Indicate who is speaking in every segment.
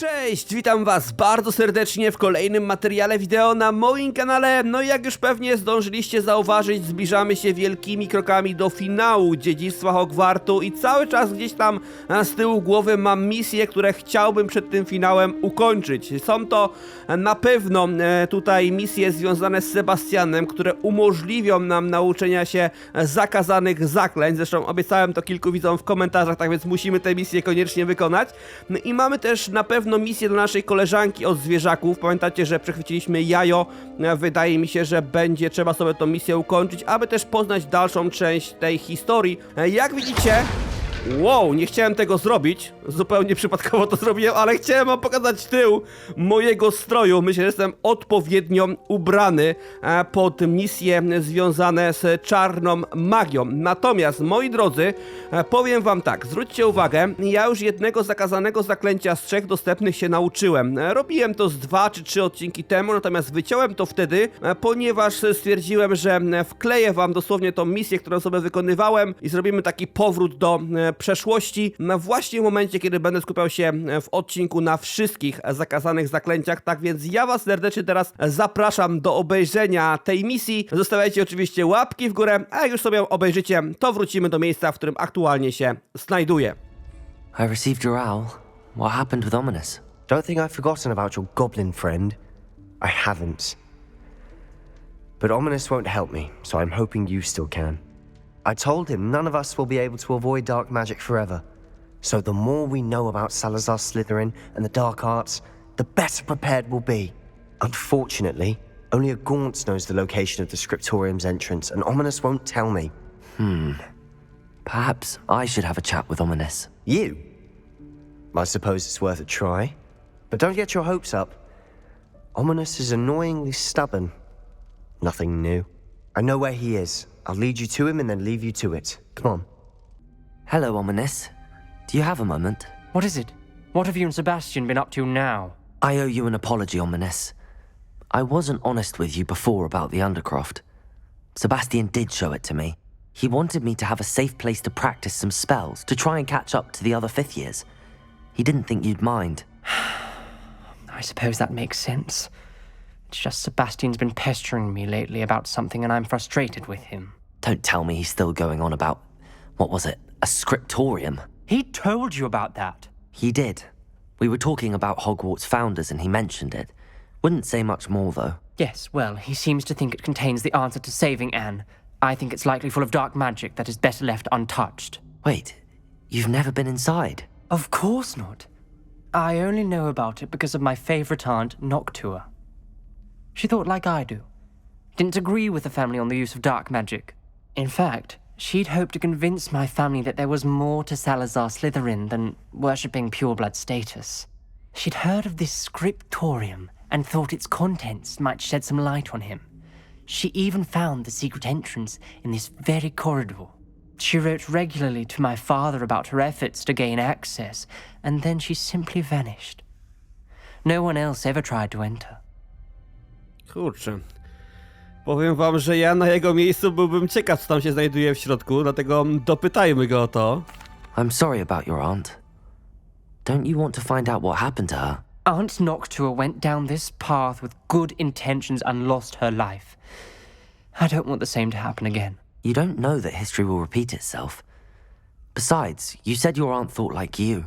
Speaker 1: Cześć, witam was bardzo serdecznie w kolejnym materiale wideo na moim kanale. No i jak już pewnie zdążyliście zauważyć, zbliżamy się wielkimi krokami do finału Dziedzictwa Hogwartu i cały czas gdzieś tam z tyłu głowy mam misje, które chciałbym przed tym finałem ukończyć. Są to na pewno tutaj misje związane z Sebastianem, które umożliwią nam nauczenia się zakazanych zaklęć. Zresztą obiecałem to kilku widzom w komentarzach, tak więc musimy te misje koniecznie wykonać. I mamy też na pewno misję do naszej koleżanki od zwierzaków. Pamiętacie, że przechwyciliśmy jajo. Wydaje mi się, że będzie trzeba sobie tą misję ukończyć, aby też poznać dalszą część tej historii. Jak widzicie... Wow, nie chciałem tego zrobić, zupełnie przypadkowo to zrobiłem, ale chciałem wam pokazać tył mojego stroju. Myślę, że jestem odpowiednio ubrany pod misje związane z czarną magią. Natomiast, moi drodzy, powiem wam tak, zwróćcie uwagę, ja już jednego zakazanego zaklęcia z 3 dostępnych się nauczyłem. Robiłem to z 2 czy 3 odcinki temu, natomiast wyciąłem to wtedy, ponieważ stwierdziłem, że wkleję wam dosłownie tą misję, którą sobie wykonywałem i zrobimy taki powrót do przeszłości, właśnie w momencie, kiedy będę skupiał się w odcinku na wszystkich zakazanych zaklęciach. Tak więc ja was serdecznie teraz zapraszam do obejrzenia tej misji. Zostawiajcie oczywiście łapki w górę, a jak już sobie obejrzycie, to wrócimy do miejsca, w którym aktualnie się znajduję.
Speaker 2: I received your owl. What happened with Ominous?
Speaker 3: Don't think I've forgotten about your goblin friend. I haven't. But Ominous won't help me, so I'm hoping you still can. I told him none of us will be able to avoid dark magic forever. So the more we know about Salazar Slytherin and the dark arts, the better prepared we'll be. Unfortunately, only a Gaunt knows the location of the Scriptorium's entrance, and Ominous won't tell me.
Speaker 2: Perhaps I should have a chat with Ominous.
Speaker 3: You? I suppose it's worth a try. But don't get your hopes up. Ominous is annoyingly stubborn. Nothing new. I know where he is. I'll lead you to him and then leave you to it. Come on.
Speaker 2: Hello, Ominous. Do you have a moment?
Speaker 4: What is it? What have you and Sebastian been up to now?
Speaker 2: I owe you an apology, Ominous. I wasn't honest with you before about the Undercroft. Sebastian did show it to me. He wanted me to have a safe place to practice some spells, to try and catch up to the other 5th years. He didn't think you'd mind.
Speaker 4: I suppose that makes sense. It's just Sebastian's been pestering me lately about something and I'm frustrated with him.
Speaker 2: Don't tell me he's still going on about, what was it, a scriptorium?
Speaker 4: He told you about that.
Speaker 2: He did. We were talking about Hogwarts founders and he mentioned it. Wouldn't say much more though.
Speaker 4: Yes, well, he seems to think it contains the answer to saving Anne. I think it's likely full of dark magic that is better left untouched.
Speaker 2: Wait, you've never been inside?
Speaker 4: Of course not. I only know about it because of my favorite aunt, Noctua. She thought like I do. Didn't agree with the family on the use of dark magic. In fact, she'd hoped to convince my family that there was more to Salazar Slytherin than worshipping pureblood status. She'd heard of this scriptorium and thought its contents might shed some light on him. She even found the secret entrance in this very corridor. She wrote regularly to my father about her efforts to gain access, and then she simply vanished. No one else ever tried to enter.
Speaker 1: Kurczę. Powiem wam, że ja na jego miejscu byłbym ciekaw, co tam się znajduje w środku, dlatego dopytajmy go o to.
Speaker 2: I'm sorry about your aunt. Don't you want to find out what happened to her?
Speaker 4: Aunt Noctua went down this path with good intentions and lost her life. I don't want the same to happen again.
Speaker 2: You don't know that history will repeat itself. Besides, you said your aunt thought like you.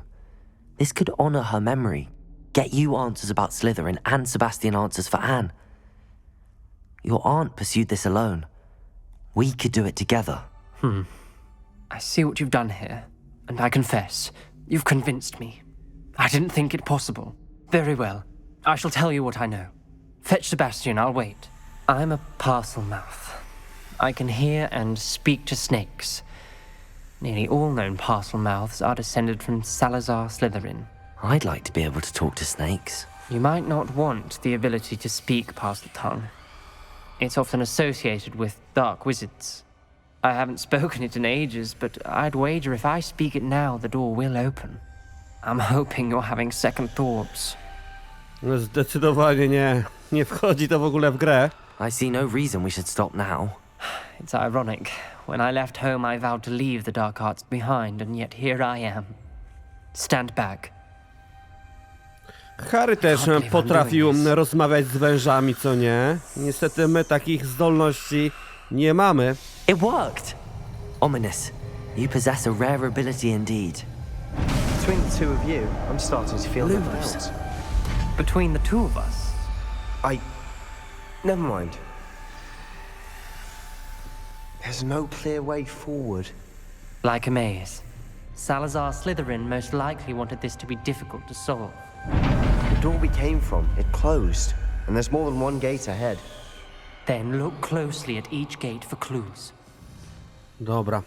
Speaker 2: This could honor her memory, get you answers about Slytherin and Sebastian answers for Anne. Your aunt pursued this alone. We could do it together.
Speaker 4: I see what you've done here, and I confess, you've convinced me. I didn't think it possible. Very well. I shall tell you what I know. Fetch Sebastian, I'll wait. I'm a parcel mouth. I can hear and speak to snakes. Nearly all known parcel mouths are descended from Salazar Slytherin.
Speaker 2: I'd like to be able to talk to snakes.
Speaker 4: You might not want the ability to speak parcel tongue. It's often associated with dark wizards. I haven't spoken it in ages, but I'd wager if I speak it now, the door will open. I'm hoping you're having second thoughts.
Speaker 1: No zdecydowanie nie. Nie wchodzi to w ogóle w grę.
Speaker 2: I see no reason we should stop now.
Speaker 4: It's ironic. When I left home, I vowed to leave the dark arts behind, and yet here I am. Stand back.
Speaker 1: Harry też potrafił rozmawiać z wężami, co nie? Niestety my takich zdolności nie mamy.
Speaker 2: It worked! Ominous, you possess a rare ability indeed.
Speaker 3: Between the two of you, I'm starting to feel
Speaker 2: Lumos.
Speaker 3: that.
Speaker 4: Between the two of us.
Speaker 3: Never mind. There's no clear way forward.
Speaker 4: Like a maze. Salazar Slytherin most likely wanted this to be difficult to solve.
Speaker 3: The door we came from, it closed, and there's more than one gate ahead.
Speaker 4: Then look closely at each gate for clues.
Speaker 1: Dobra.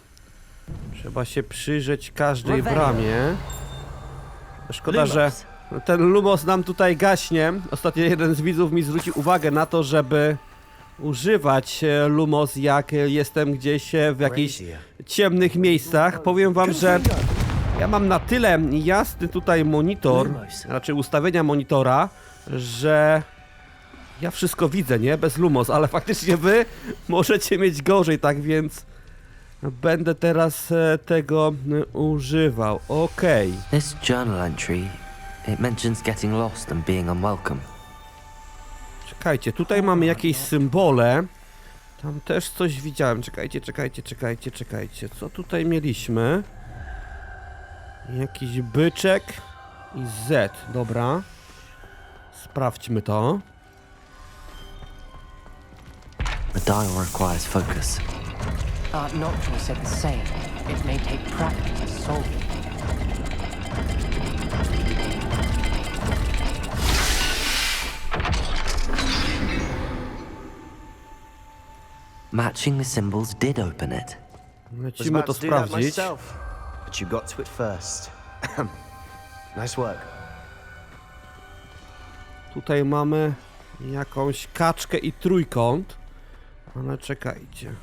Speaker 1: Trzeba się przyjrzeć każdej bramie. Szkoda, że ten Lumos nam tutaj gaśnie. Ostatnio jeden z widzów mi zwrócił uwagę na to, żeby używać Lumos, jak jestem gdzieś w jakichś ciemnych miejscach. Powiem wam, że ja mam na tyle jasny tutaj monitor, raczej ustawienia monitora, że ja wszystko widzę, nie? Bez Lumos, ale faktycznie wy możecie mieć gorzej, tak więc będę teraz tego używał. Okej.
Speaker 2: This journal entry, it mentions getting lost and being unwelcome.
Speaker 1: Czekajcie, tutaj mamy jakieś symbole. Tam też coś widziałem. Czekajcie. Co tutaj mieliśmy? Jakiś byczek i Z. Dobra. Sprawdźmy to.
Speaker 2: The dial requires focus.
Speaker 4: Noctua said the same. It may take practice to solve it.
Speaker 2: Matching the symbols did open it.
Speaker 1: Lecimy to sprawdzić.
Speaker 3: myself, but you got to it first. Nice work.
Speaker 1: Tutaj mamy jakąś kaczkę i trójkąt. Ale czekajcie.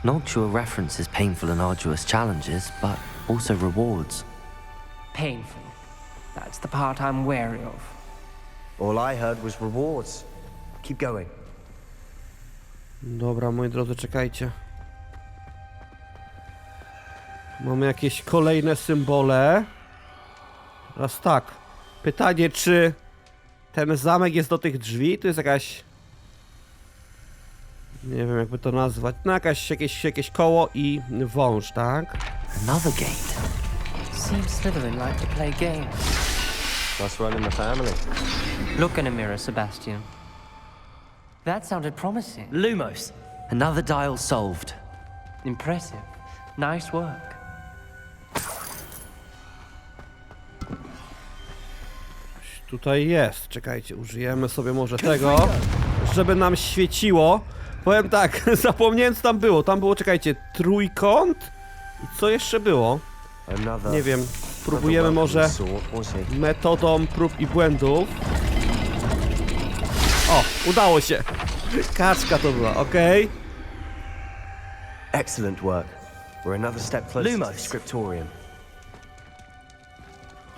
Speaker 2: Noctua references painful and arduous challenges, but also rewards.
Speaker 4: Painful. That's the part I'm wary of.
Speaker 3: All I heard was rewards. Keep going.
Speaker 1: Dobra, moi drodzy, czekajcie. Mamy jakieś kolejne symbole. Teraz tak. Pytanie, czy ten zamek jest do tych drzwi? To jest jakaś... Nie wiem, jakby to nazwać. No jakieś koło i wąż, tak?
Speaker 2: Another gate.
Speaker 4: Seems Slytherin like to play games.
Speaker 3: Must run in the family.
Speaker 4: Look in a mirror, Sebastian. That sounded promising.
Speaker 2: Lumos. Another dial solved.
Speaker 4: Impressive. Nice work.
Speaker 1: Tutaj jest. Czekajcie, użyjemy sobie może tego, żeby nam świeciło. Powiem tak, zapomniałem co tam było. Tam było, czekajcie, trójkąt? I co jeszcze było? Nie wiem, spróbujemy może metodą prób i błędów. O, udało się. Kaczka to była, okej.
Speaker 3: Excellent work. We're another step closer to the scriptorium.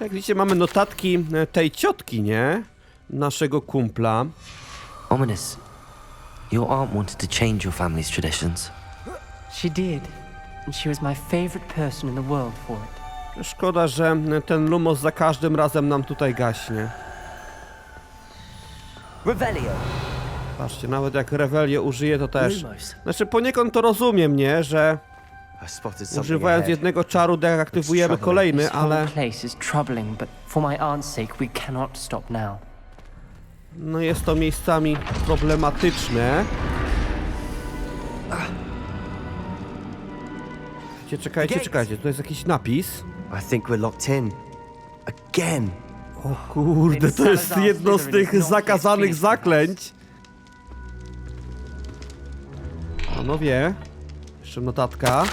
Speaker 1: Jak widzicie, mamy notatki tej ciotki, nie? Naszego kumpla.
Speaker 2: Ominous, your aunt wanted to change your family's traditions.
Speaker 4: She did. And she was my favorite person in the world for it.
Speaker 1: Szkoda, że ten Lumos za każdym razem nam tutaj gaśnie.
Speaker 2: Revelio.
Speaker 1: Patrzcie, nawet jak Revelię użyję, to też...
Speaker 2: Lumos.
Speaker 1: Znaczy poniekąd to rozumiem, nie? Że
Speaker 3: I spotted something
Speaker 1: używając
Speaker 3: ahead.
Speaker 1: jednego czaru deaktywujemy kolejny,
Speaker 4: This whole
Speaker 1: ale...
Speaker 4: place is troubling, but for my aunt's sake, we cannot stop now.
Speaker 1: No jest to miejscami problematyczne. Czekajcie, to jest jakiś napis.
Speaker 3: I think we're locked in. Again.
Speaker 1: O kurde, to jest jedno z tych zakazanych zaklęć. Panowie, jeszcze notatka.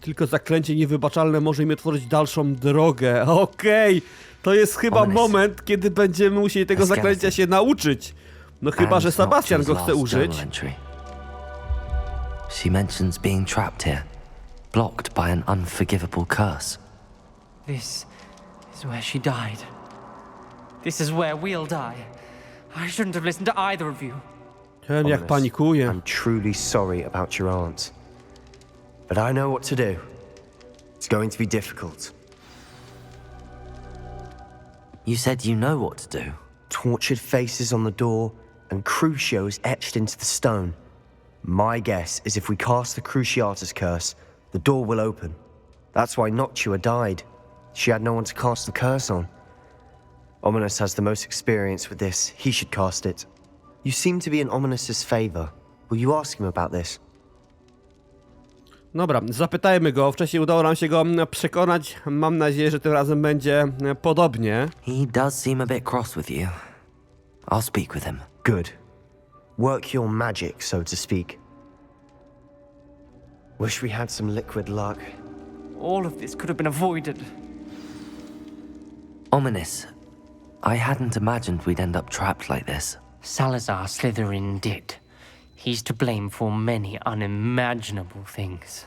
Speaker 1: Tylko zaklęcie niewybaczalne może mi otworzyć dalszą drogę. Okej, to jest chyba moment, kiedy będziemy musieli tego zaklęcia się nauczyć. No chyba, że Sebastian go chce użyć.
Speaker 2: She mentions being trapped here, blocked by an unforgivable curse.
Speaker 4: This is where she died. This is where we'll die. I shouldn't have listened to either of you.
Speaker 1: Ten jak panikuje.
Speaker 3: I'm truly sorry about your aunt. But I know what to do. It's going to be difficult.
Speaker 2: You said you know what to do.
Speaker 3: Tortured faces on the door and crucios etched into the stone. My guess is if we cast the Cruciatus curse, the door will open. That's why Noctua died. She had no one to cast the curse on. Ominous has the most experience with this. He should cast it. You seem to be in Ominous's favor. Will you ask him about this?
Speaker 1: Dobra, zapytajmy go. Wcześniej udało nam się go przekonać. Mam nadzieję, że tym razem będzie podobnie.
Speaker 2: He does seem a bit cross with you. I'll speak with him.
Speaker 3: Good. Work your magic, so to speak. Wish we had some liquid luck.
Speaker 4: All of this could have been avoided.
Speaker 2: Ominous. I hadn't imagined we'd end up trapped like this.
Speaker 4: Salazar Slytherin did. He's to blame for many unimaginable things.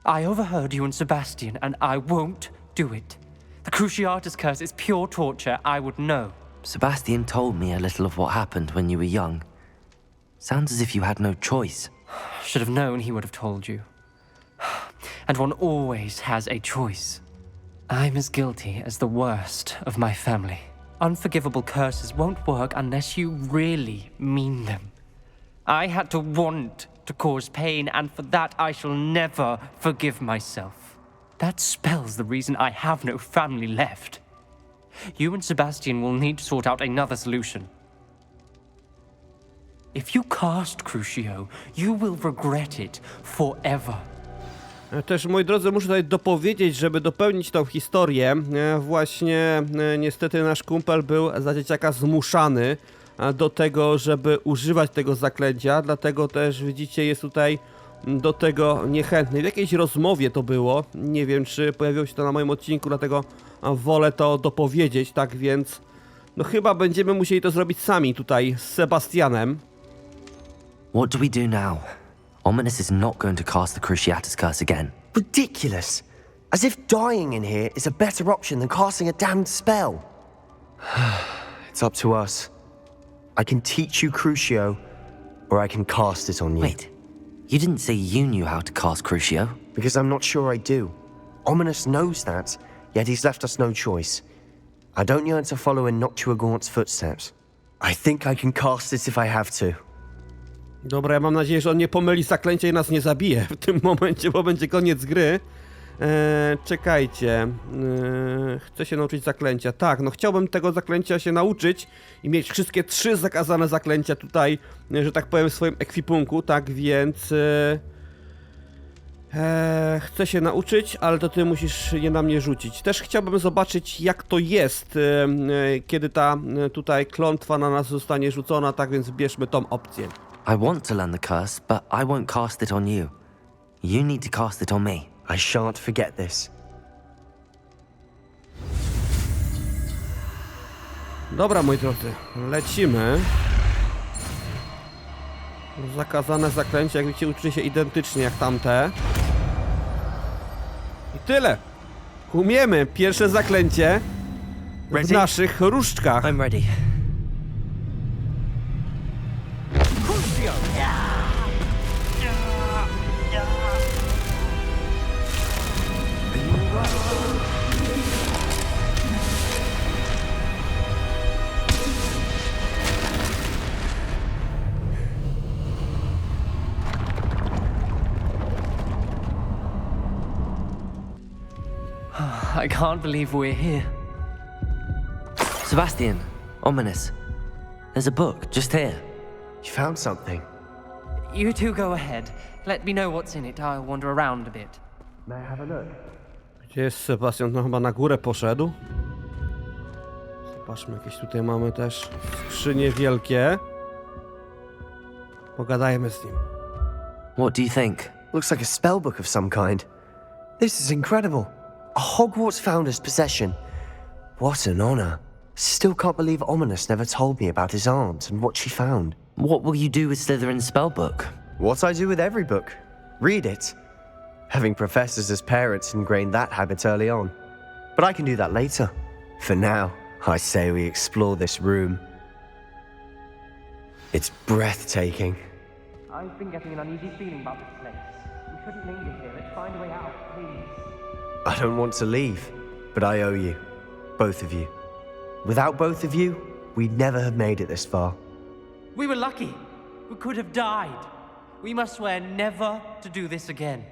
Speaker 4: I overheard you and Sebastian, and I won't do it. The Cruciatus curse is pure torture. I would know.
Speaker 2: Sebastian told me a little of what happened when you were young. Sounds as if you had no choice.
Speaker 4: Should have known he would have told you. And one always has a choice. I'm as guilty as the worst of my family. Unforgivable curses won't work unless you really mean them. I had to want to cause pain, and for that I shall never forgive myself. That spells the reason I have no family left. You and Sebastian will need to sort out another solution. If you cast Crucio, you will regret it forever.
Speaker 1: Też, moi drodzy, muszę tutaj dopowiedzieć, żeby dopełnić tą historię. Właśnie niestety nasz kumpel był za dzieciaka zmuszany do tego, żeby używać tego zaklęcia, dlatego też widzicie, jest tutaj do tego niechętny. W jakiejś rozmowie to było, nie wiem, czy pojawiło się to na moim odcinku, dlatego wolę to dopowiedzieć, tak więc no chyba będziemy musieli to zrobić sami tutaj z Sebastianem.
Speaker 2: What do we do now? Ominous is not going to cast the Cruciatus curse again.
Speaker 3: Ridiculous! As if dying in here is a better option than casting a damned spell. It's up to us. I can teach you Crucio, or I can cast it on you.
Speaker 2: Wait, you didn't say you knew how to cast Crucio?
Speaker 3: Because I'm not sure I do. Ominous knows that, yet he's left us no choice. I don't yearn to follow in Noctua Gaunt's footsteps. I think I can cast it if I have to.
Speaker 1: Dobra, ja mam nadzieję, że on nie pomyli zaklęcia i nas nie zabije w tym momencie, bo będzie koniec gry. Czekajcie. Chcę się nauczyć zaklęcia. Tak, no chciałbym tego zaklęcia się nauczyć i mieć wszystkie 3 zakazane zaklęcia tutaj, że tak powiem, w swoim ekwipunku, tak więc... chcę się nauczyć, ale to ty musisz je na mnie rzucić. Też chciałbym zobaczyć, jak to jest, kiedy ta tutaj klątwa na nas zostanie rzucona, tak więc bierzmy tą opcję.
Speaker 2: I want to learn the curse, but I won't cast it on you. You need to cast it on me.
Speaker 3: I shan't forget this.
Speaker 1: Dobra, moi drodzy, lecimy. Zakazane zaklęcia, jak widzicie, uczy się identycznie jak tamte. I tyle. Umiemy pierwsze zaklęcie w naszych różdżkach.
Speaker 2: I'm ready.
Speaker 4: I can't believe we're here.
Speaker 2: Sebastian, Ominous, there's a book just here.
Speaker 3: You found something.
Speaker 4: You two go ahead. Let me know what's in it. I'll wander around a bit.
Speaker 3: May I have a look?
Speaker 1: Gdzie jest Sebastian? No chyba na górę poszedł. Zobaczmy, jakieś tutaj mamy też skrzynie wielkie. Pogadajmy z nim.
Speaker 2: What do you think?
Speaker 3: Looks like a spellbook of some kind. This is incredible. A Hogwarts founder's possession. What an honor. Still can't believe Ominous never told me about his aunt and what she found.
Speaker 2: What will you do with Slytherin's spellbook?
Speaker 3: What I do with every book. Read it. Having professors as parents ingrained that habit early on. But I can do that later. For now, I say we explore this room. It's breathtaking.
Speaker 4: I've been getting an uneasy feeling about this place. We shouldn't linger here. Let's find a way out, please.
Speaker 3: I don't want to leave, but I owe you. Both of you. Without both of you, we'd never have made it this far.
Speaker 4: We were lucky. We could have died. We must swear never to do this again.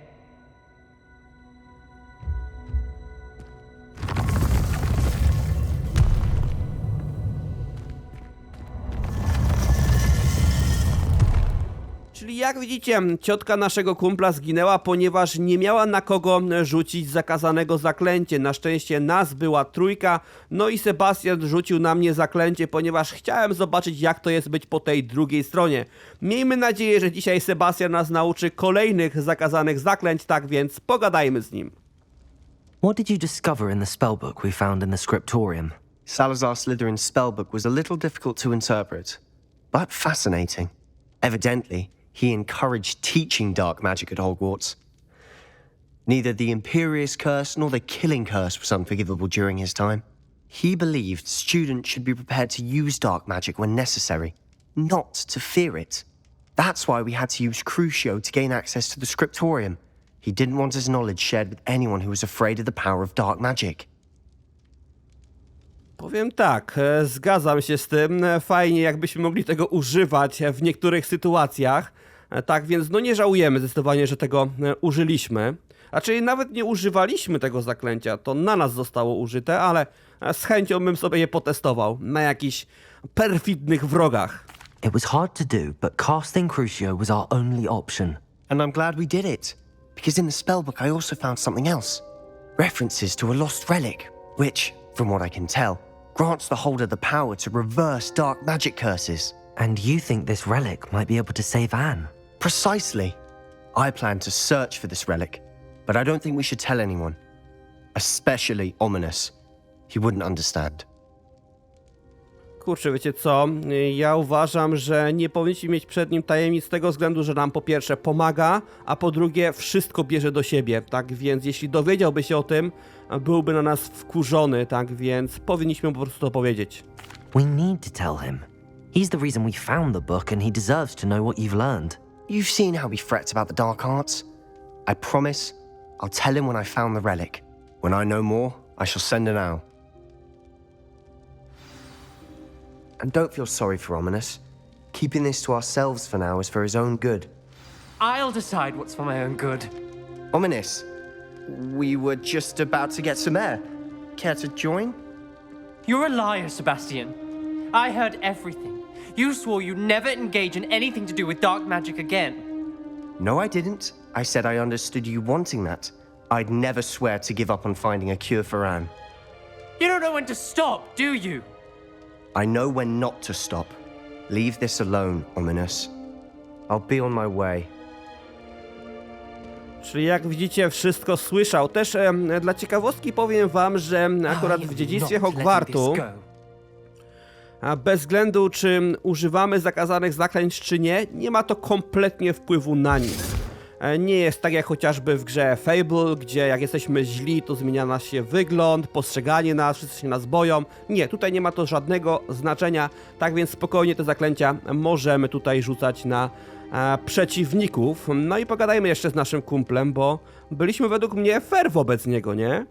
Speaker 1: Czyli jak widzicie, ciotka naszego kumpla zginęła, ponieważ nie miała na kogo rzucić zakazanego zaklęcie. Na szczęście nas była trójka, no i Sebastian rzucił na mnie zaklęcie, ponieważ chciałem zobaczyć, jak to jest być po tej drugiej stronie. Miejmy nadzieję, że dzisiaj Sebastian nas nauczy kolejnych zakazanych zaklęć, tak więc pogadajmy z nim.
Speaker 2: What did you discover in the spellbook we found in the scriptorium?
Speaker 3: Salazar Slytherin's spellbook was a little difficult to interpret, but fascinating. Evidently, he encouraged teaching dark magic at Hogwarts. Neither the Imperious Curse nor the Killing Curse was unforgivable during his time. He believed students should be prepared to use dark magic when necessary, not to fear it. That's why we had to use Crucio to gain access to the scriptorium. He didn't want his knowledge shared with anyone who was afraid of the power of dark magic.
Speaker 1: Powiem tak, zgadzam się z tym. Fajnie, jakbyśmy mogli tego używać w niektórych sytuacjach. Tak więc no nie żałujemy zdecydowanie, że tego użyliśmy. A czyli nawet nie używaliśmy tego zaklęcia, to na nas zostało użyte, ale z chęcią bym sobie je potestował na jakichś perfidnych wrogach.
Speaker 2: It was hard to do, but casting Crucio was our only option.
Speaker 3: And I'm glad we did it, because in the spellbook I also found something else. References to a lost relic, which, from what I can tell, grants the holder the power to reverse dark magic curses.
Speaker 2: And you think this relic might be able to save Anne?
Speaker 3: Precisely. I plan to search for this relic, but I don't think we should tell anyone. Especially Ominous. He wouldn't understand.
Speaker 1: Kurczę, wiecie co? Ja uważam, że nie powinniśmy mieć przed nim tajemnic z tego względu, że nam po pierwsze pomaga, a po drugie wszystko bierze do siebie. Tak więc jeśli dowiedziałby się o tym, byłby na nas wkurzony, tak więc powinniśmy po prostu to powiedzieć.
Speaker 2: We need to tell him. He's the reason we found the book and he deserves to know what you've learned.
Speaker 3: You've seen how he frets about the dark arts. I promise I'll tell him when I found the relic. When I know more, I shall send an owl. And don't feel sorry for Ominous. Keeping this to ourselves for now is for his own good.
Speaker 4: I'll decide what's for my own good.
Speaker 3: Ominous, we were just about to get some air. Care to join?
Speaker 4: You're a liar, Sebastian. I heard everything. You swore you'd never engage in anything to do with dark magic again.
Speaker 3: No, I didn't. I said I understood you wanting that. I'd never swear to give up on finding a cure for Anne.
Speaker 4: You don't know when to stop, do you?
Speaker 3: I know when not to stop. Leave this alone, Ominous. I'll be on my way.
Speaker 1: Czyli jak widzicie, wszystko słyszał. Też dla ciekawostki powiem wam, że akurat w dziedzictwie Hogwartu, a bez względu czy używamy zakazanych zaklęć czy nie, nie ma to kompletnie wpływu na nic. Nie jest tak jak chociażby w grze Fable, gdzie jak jesteśmy źli, to zmienia nas się wygląd, postrzeganie nas, wszyscy się nas boją. Nie, tutaj nie ma to żadnego znaczenia, tak więc spokojnie te zaklęcia możemy tutaj rzucać na przeciwników. No i pogadajmy jeszcze z naszym kumplem, bo byliśmy według mnie fair wobec niego, nie?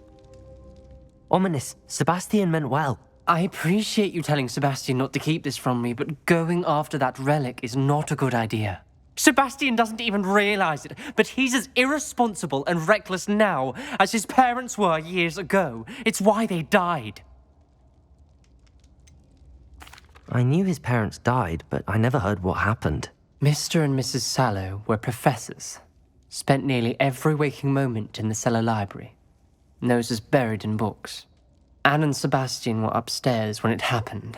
Speaker 2: Ominous, Sebastian meant well.
Speaker 4: I appreciate you telling Sebastian not to keep this from me, but going after that relic is not a good idea. Sebastian doesn't even realize it, but he's as irresponsible and reckless now as his parents were years ago. It's why they died.
Speaker 2: I knew his parents died, but I never heard what happened.
Speaker 4: Mr. and Mrs. Sallow were professors, spent nearly every waking moment in the cellar library, noses buried in books. Anne and Sebastian were upstairs when it happened.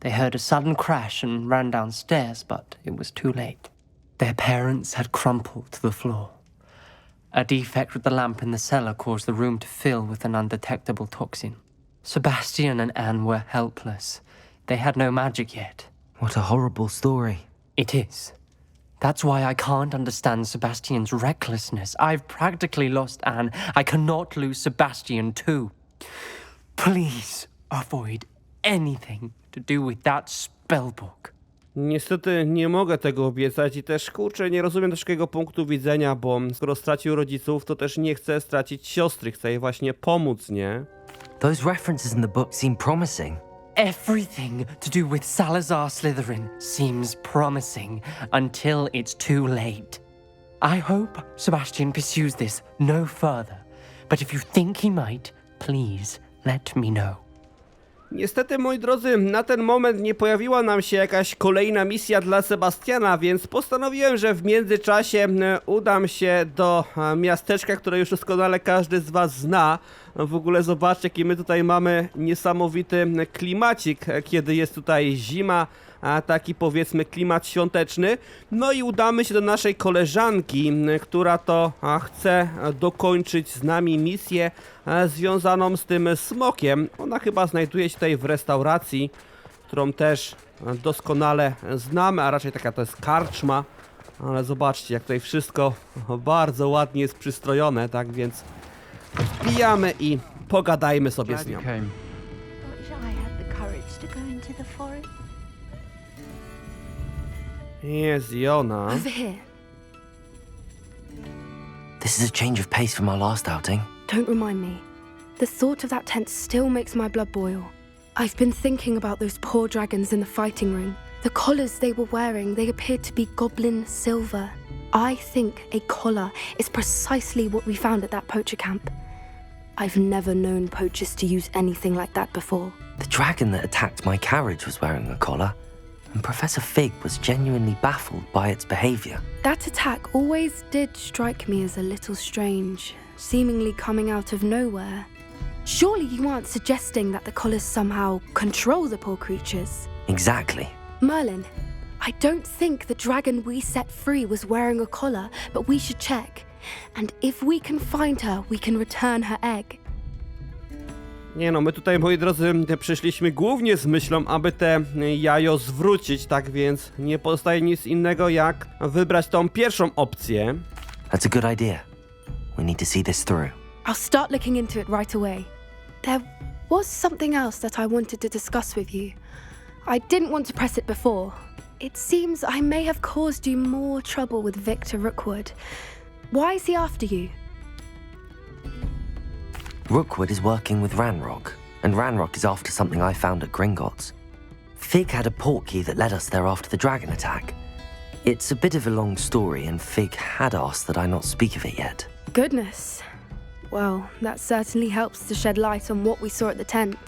Speaker 4: They heard a sudden crash and ran downstairs, but it was too late. Their parents had crumpled to the floor. A defect with the lamp in the cellar caused the room to fill with an undetectable toxin. Sebastian and Anne were helpless. They had no magic yet.
Speaker 2: What a horrible story.
Speaker 4: It is. That's why I can't understand Sebastian's recklessness. I've practically lost Anne. I cannot lose Sebastian too. Please avoid anything to do with that spellbook.
Speaker 1: Niestety nie mogę tego obiecać i też, kurczę, nie rozumiem też jego punktu widzenia, bo skoro stracił rodziców, to też nie chce stracić siostry, chce jej właśnie pomóc, nie?
Speaker 2: Those references in the book seem promising.
Speaker 4: Everything to do with Salazar Slytherin seems promising until it's too late. I hope Sebastian pursues this no further, but if you think he might, please let me know.
Speaker 1: Niestety, moi drodzy, na ten moment nie pojawiła nam się jakaś kolejna misja dla Sebastiana, więc postanowiłem, że w międzyczasie udam się do miasteczka, które już doskonale każdy z was zna. W ogóle zobaczcie, jaki my tutaj mamy niesamowity klimacik, kiedy jest tutaj zima, a taki powiedzmy klimat świąteczny. No i udamy się do naszej koleżanki, która to chce dokończyć z nami misję związaną z tym smokiem. Ona chyba znajduje się tutaj w restauracji, którą też doskonale znamy, a raczej taka to jest karczma. Ale zobaczcie, jak tutaj wszystko bardzo ładnie jest przystrojone, tak więc wbijamy i pogadajmy sobie z nią.
Speaker 5: I wish I had the courage to go into the forest.
Speaker 1: Jest i ona.
Speaker 6: Over here.
Speaker 2: This is a change of pace from our last outing.
Speaker 6: Don't remind me. The thought of that tent still makes my blood boil. I've been thinking about those poor dragons in the fighting ring. The collars they were wearing, they appeared to be goblin silver. I think a collar is precisely what we found at that poacher camp. I've never known poachers to use anything like that before.
Speaker 2: The dragon that attacked my carriage was wearing a collar, and Professor Fig was genuinely baffled by its behavior.
Speaker 6: That attack always did strike me as a little strange, seemingly coming out of nowhere. Surely you aren't suggesting that the collars somehow control the poor creatures?
Speaker 2: Exactly.
Speaker 6: Merlin, I don't think the dragon we set free was wearing a collar, but we should check. And if we can find her, we can return her egg.
Speaker 1: Nie no, my tutaj, moi drodzy, przyszliśmy głównie z myślą, aby te jajo zwrócić, tak więc nie pozostaje nic innego jak wybrać tą pierwszą opcję.
Speaker 2: That's a good idea. We need to see this through.
Speaker 6: I'll start looking into it right away. There was something else that I wanted to discuss with you. I didn't want to press it before. It seems I may have caused you more trouble with Victor Rookwood. Why is he after you?
Speaker 2: Rookwood is working with Ranrock, and Ranrock is after something I found at Gringotts. Fig had a portkey that led us there after the dragon attack. It's a bit of a long story, and Fig had asked that I not speak of it yet.
Speaker 6: Goodness. Well, that certainly helps to shed light on what we saw at the tent.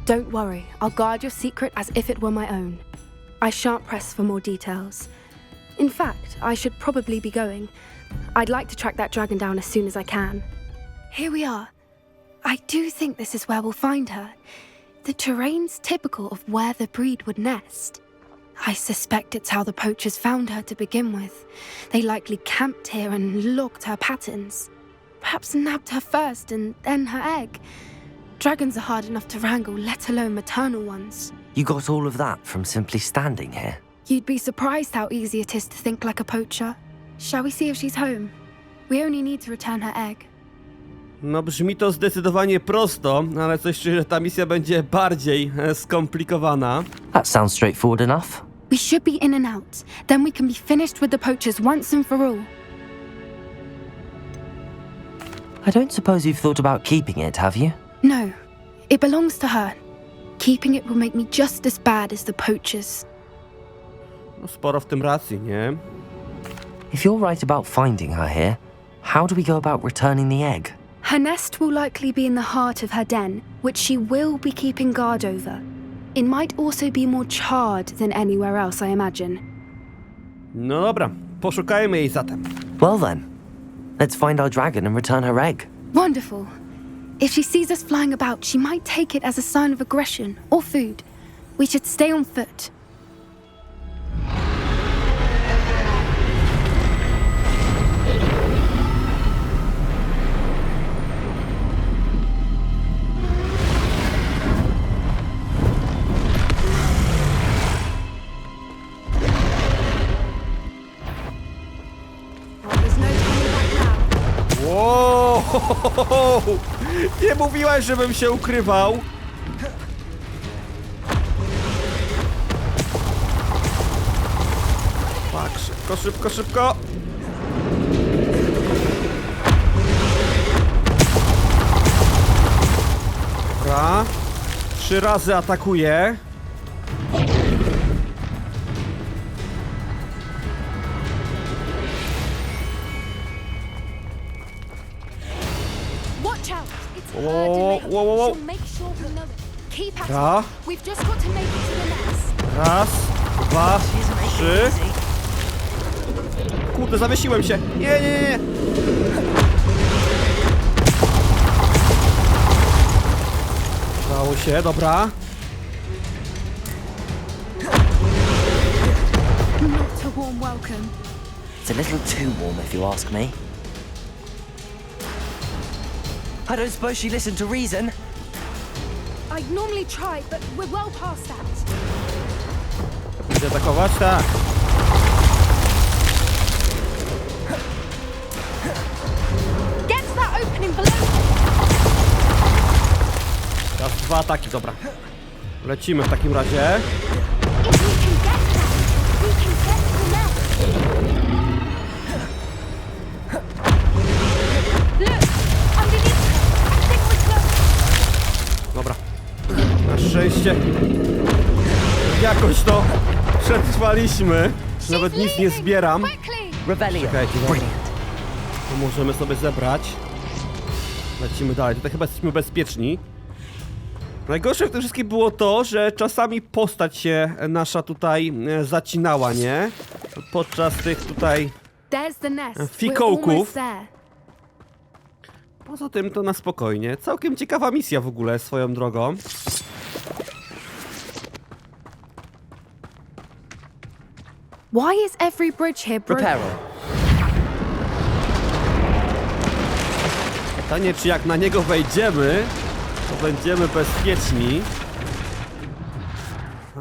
Speaker 6: Don't worry, I'll guard your secret as if it were my own. I shan't press for more details. In fact, I should probably be going. I'd like to track that dragon down as soon as I can. Here we are. I do think this is where we'll find her. The terrain's typical of where the breed would nest. I suspect it's how the poachers found her to begin with. They likely camped here and logged her patterns. Perhaps nabbed her first and then her egg. Dragons are hard enough to wrangle, let alone maternal ones.
Speaker 2: You got all of that from simply standing here?
Speaker 6: You'd be surprised how easy it is to think like a poacher. Shall we see if she's home? We only need to return her egg.
Speaker 1: No brzmi to zdecydowanie prosto, ale coś czuję, że ta misja będzie bardziej skomplikowana.
Speaker 2: That sounds straightforward enough.
Speaker 6: We should be in and out. Then we can be finished with the poachers once and for all.
Speaker 2: I don't suppose you've thought about keeping it, have you?
Speaker 6: No, it belongs to her. Keeping it will make me just as bad as the poachers.
Speaker 1: No, sporo w tym racji, nie?
Speaker 2: If you're right about finding her here, how do we go about returning the egg?
Speaker 6: Her nest will likely be in the heart of her den, which she will be keeping guard over. It might also be more charred than anywhere else, I imagine.
Speaker 1: No dobra, poszukajmy jej zatem.
Speaker 2: Well then, let's find our dragon and return her egg.
Speaker 6: Wonderful. If she sees us flying about, she might take it as a sign of aggression or food. We should stay on foot.
Speaker 1: Wow! Nie mówiłaś, żebym się ukrywał. Szybko, szybko, szybko! Dobra. 3 razy atakuje.
Speaker 6: Watch out! It's her
Speaker 1: Whoa,
Speaker 6: domain.
Speaker 1: whoa, whoa, whoa.
Speaker 6: She'll make sure we know it. Keep at
Speaker 1: Dobra.
Speaker 6: it. We've just got to make it to the nest.
Speaker 1: Raz, 2, 3. Kurde, zawiesiłem się. Nie, nie, nie, nie. Udało się, dobra.
Speaker 6: Not a warm welcome.
Speaker 2: It's a little too warm, if you ask me. I don't suppose she listened to reason.
Speaker 6: I'd normally try, but we're well past that.
Speaker 1: Będzie atakować? Tak.
Speaker 6: Get to that opening below.
Speaker 1: Teraz 2 ataki, dobra. Lecimy w takim razie.
Speaker 6: If we can get that, we can get to the nest. Look, underneath her. I think we're close.
Speaker 1: Dobra. Na szczęście jakoś to przetrwaliśmy. Nawet
Speaker 6: She's
Speaker 1: nic nie
Speaker 6: leaving.
Speaker 1: zbieram.
Speaker 6: Quickly.
Speaker 2: Rebellion.
Speaker 1: Czekajcie, dobra.
Speaker 2: Brilliant.
Speaker 1: To możemy sobie zebrać. Lecimy dalej. Tutaj chyba jesteśmy bezpieczni. Najgorsze w tym wszystkim było to, że czasami postać się nasza tutaj zacinała, nie? Podczas tych tutaj...
Speaker 6: There's the nest. We're
Speaker 1: Fikołków.
Speaker 6: almost there.
Speaker 1: Poza tym to na spokojnie. Całkiem ciekawa misja w ogóle, swoją drogą.
Speaker 6: Why is every bridge here broken?
Speaker 2: Reparo.
Speaker 1: Pytanie, czy jak na niego wejdziemy, to będziemy bezpieczni.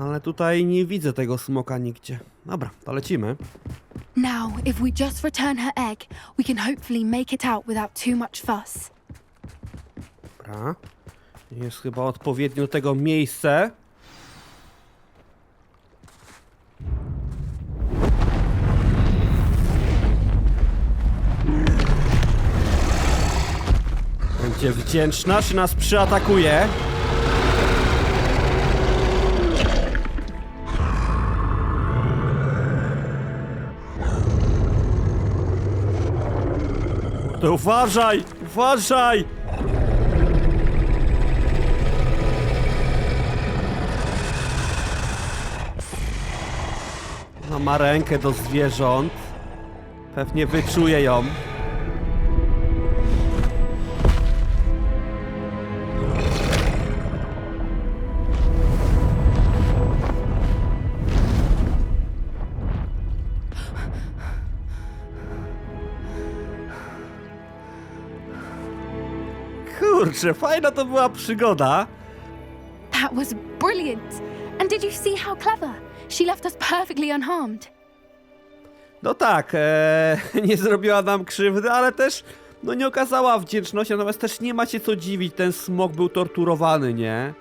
Speaker 1: Ale tutaj nie widzę tego smoka nigdzie. Dobra, to lecimy.
Speaker 6: Now, if we just return her egg, we can hopefully make it out without too much fuss.
Speaker 1: Dobra. Jest chyba odpowiednio do tego miejsce. Będzie wdzięczna, czy nas przyatakuje. To uważaj! Uważaj! Ona ma rękę do zwierząt. Pewnie wyczuje ją. Kurczę, fajna to była przygoda.
Speaker 6: That was brilliant. And did you see how clever? She left us perfectly unharmed.
Speaker 1: No tak, nie zrobiła nam krzywdy, ale też no nie okazała wdzięczności, natomiast też nie ma się co dziwić, ten smok był torturowany, nie?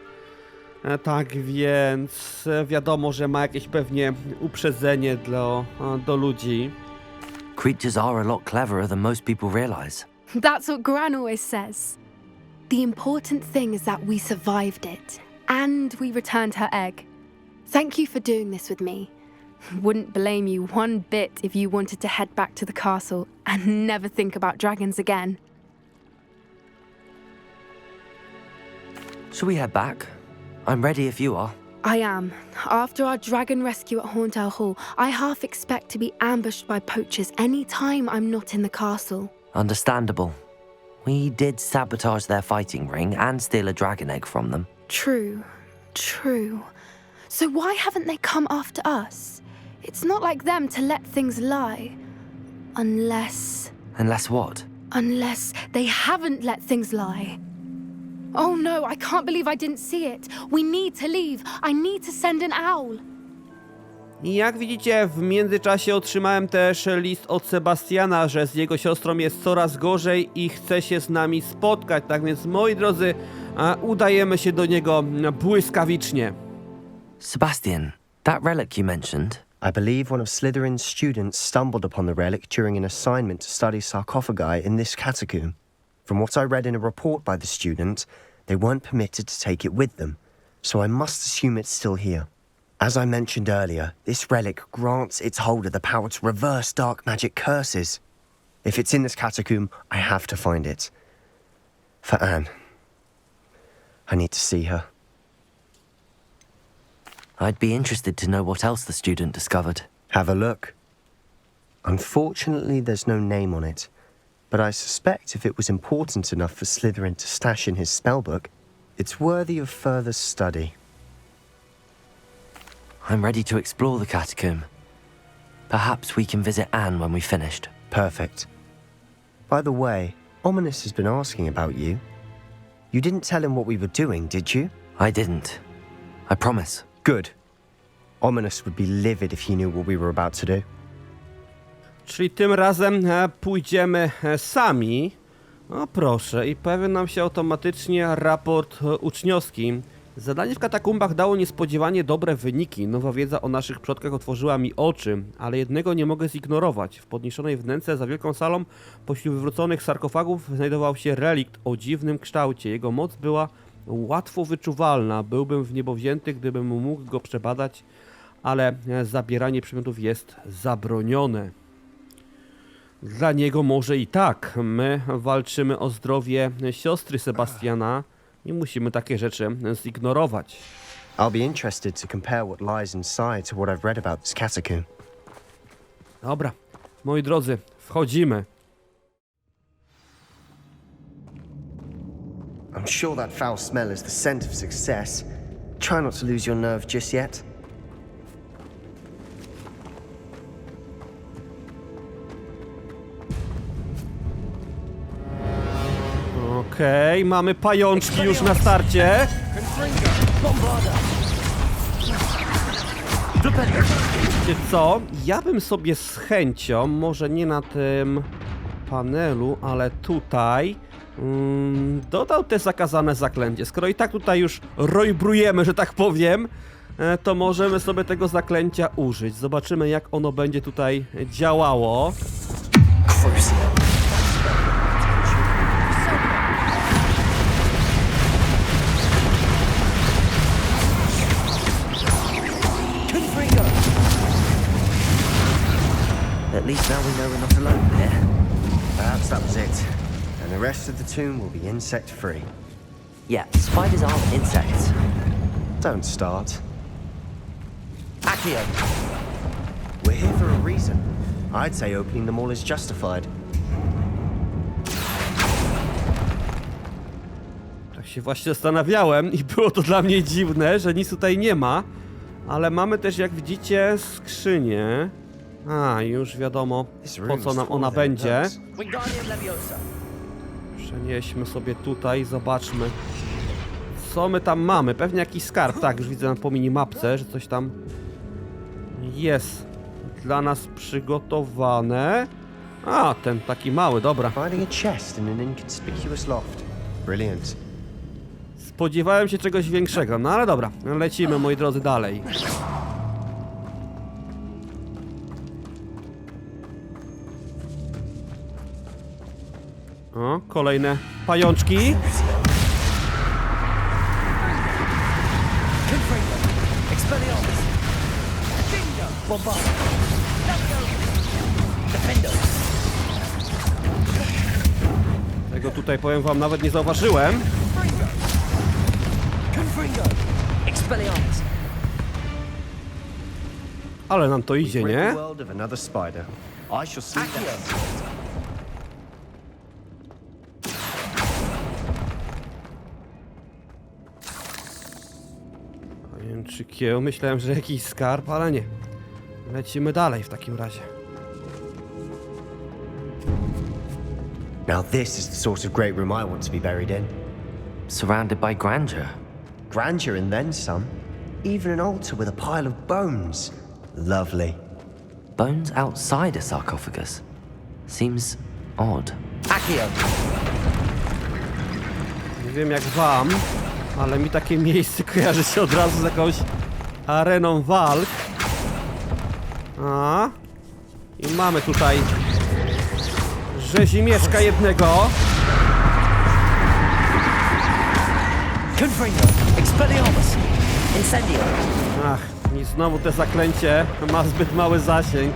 Speaker 1: Tak więc wiadomo, że ma jakieś pewnie uprzedzenie do ludzi.
Speaker 2: Creatures are a lot cleverer than most people realize.
Speaker 6: That's what Gran always says. The important thing is that we survived it, and we returned her egg. Thank you for doing this with me. Wouldn't blame you one bit if you wanted to head back to the castle and never think about dragons again.
Speaker 2: Shall we head back? I'm ready if you are.
Speaker 6: I am. After our dragon rescue at Hauntel Hall, I half expect to be ambushed by poachers any time I'm not in the castle.
Speaker 2: Understandable. We did sabotage their fighting ring and steal a dragon egg from them.
Speaker 6: True, true. So why haven't they come after us? It's not like them to let things lie. Unless
Speaker 2: Unless what?
Speaker 6: they haven't let things lie. Oh no, I can't believe I didn't see it. We need to leave. I need to send an owl.
Speaker 1: I jak widzicie, w międzyczasie otrzymałem też list od Sebastiana, że z jego siostrą jest coraz gorzej i chce się z nami spotkać. Tak więc, moi drodzy, udajemy się do niego błyskawicznie.
Speaker 2: Sebastian, that relic you mentioned.
Speaker 3: I believe one of Slytherin's students stumbled upon the relic during an assignment to study sarcophagi in this catacomb. From what I read in a report by the student, they weren't permitted to take it with them, so I must assume it's still here. As I mentioned earlier, this relic grants its holder the power to reverse dark magic curses. If it's in this catacomb, I have to find it. For Anne. I need to see her.
Speaker 2: I'd be interested to know what else the student discovered.
Speaker 3: Have a look. Unfortunately, there's no name on it, but I suspect if it was important enough for Slytherin to stash in his spellbook, it's worthy of further study.
Speaker 2: I'm ready to explore the catacomb. Perhaps we can visit Anne when we've finished.
Speaker 3: Perfect. By the way, Ominous has been asking about you. You didn't tell him what we were doing, did you?
Speaker 2: I didn't. I promise.
Speaker 3: Good. Ominous would be livid if he knew what we were about to do.
Speaker 1: Czyli tym razem pójdziemy sami. O proszę, i pojawił nam się automatycznie raport uczniowski. Zadanie w katakumbach dało niespodziewanie dobre wyniki. Nowa wiedza o naszych przodkach otworzyła mi oczy, ale jednego nie mogę zignorować. W podniesionej wnęce za wielką salą pośród wywróconych sarkofagów znajdował się relikt o dziwnym kształcie. Jego moc była łatwo wyczuwalna. Byłbym w niebo wzięty, gdybym mógł go przebadać, ale zabieranie przedmiotów jest zabronione. Dla niego może i tak. My walczymy o zdrowie siostry Sebastiana i musimy takie rzeczy zignorować.
Speaker 3: I'll be interested to compare what lies inside to what I've read about this catacomb.
Speaker 1: Dobra, moi drodzy, wchodzimy.
Speaker 3: I'm sure that foul smell is the scent of success. Try not to lose your nerve just yet.
Speaker 1: Okej, mamy pajączki już na starcie. Wiecie co? Ja bym sobie z chęcią, może nie na tym panelu, ale tutaj dodał te zakazane zaklęcie. Skoro i tak tutaj już rojbrujemy, że tak powiem, to możemy sobie tego zaklęcia użyć. Zobaczymy, jak ono będzie tutaj działało.
Speaker 2: At least now we know we're not alone here.
Speaker 3: Perhaps that was it. And the rest of the tomb will be insect-free.
Speaker 2: Yeah, spiders aren't insects.
Speaker 3: Don't start.
Speaker 2: Accio!
Speaker 3: We're here for a reason. I'd say opening them all is justified.
Speaker 1: Tak się właśnie zastanawiałem i było to dla mnie dziwne, że nic tutaj nie ma. Ale mamy też, jak widzicie, skrzynię. A, już wiadomo, po co nam ona będzie. Przenieśmy sobie tutaj, zobaczmy, co my tam mamy. Pewnie jakiś skarb, tak, już widzę po minimapce, że coś tam jest dla nas przygotowane. A, ten taki mały, dobra.
Speaker 3: Finding a chest in an inconspicuous loft. Brilliant.
Speaker 1: Spodziewałem się czegoś większego, no ale dobra, lecimy, moi drodzy, dalej. O, kolejne pajączki. Tego tutaj, powiem wam, nawet nie zauważyłem. Ale nam to idzie,
Speaker 3: Break
Speaker 1: nie?
Speaker 3: the world of another spider. I shall see that.
Speaker 1: Pajęczykieł, myślałem, że jakiś skarb, ale nie. Lecimy dalej w takim razie.
Speaker 3: Now this is the sort of great room I want to be buried in.
Speaker 2: Surrounded by grandeur.
Speaker 3: Grandeur and then some. Even an altar with a pile of bones. Lovely.
Speaker 2: Bones outside a sarcophagus. Seems odd.
Speaker 3: Accio!
Speaker 1: Nie wiem jak wam, ale mi takie miejsce kojarzy się od razu z jakąś areną walk. A. I mamy tutaj rzezimieszka jednego.
Speaker 2: Confringo, Expelliarmus, Incendio.
Speaker 1: Ach, i znowu te zaklęcie ma zbyt mały zasięg.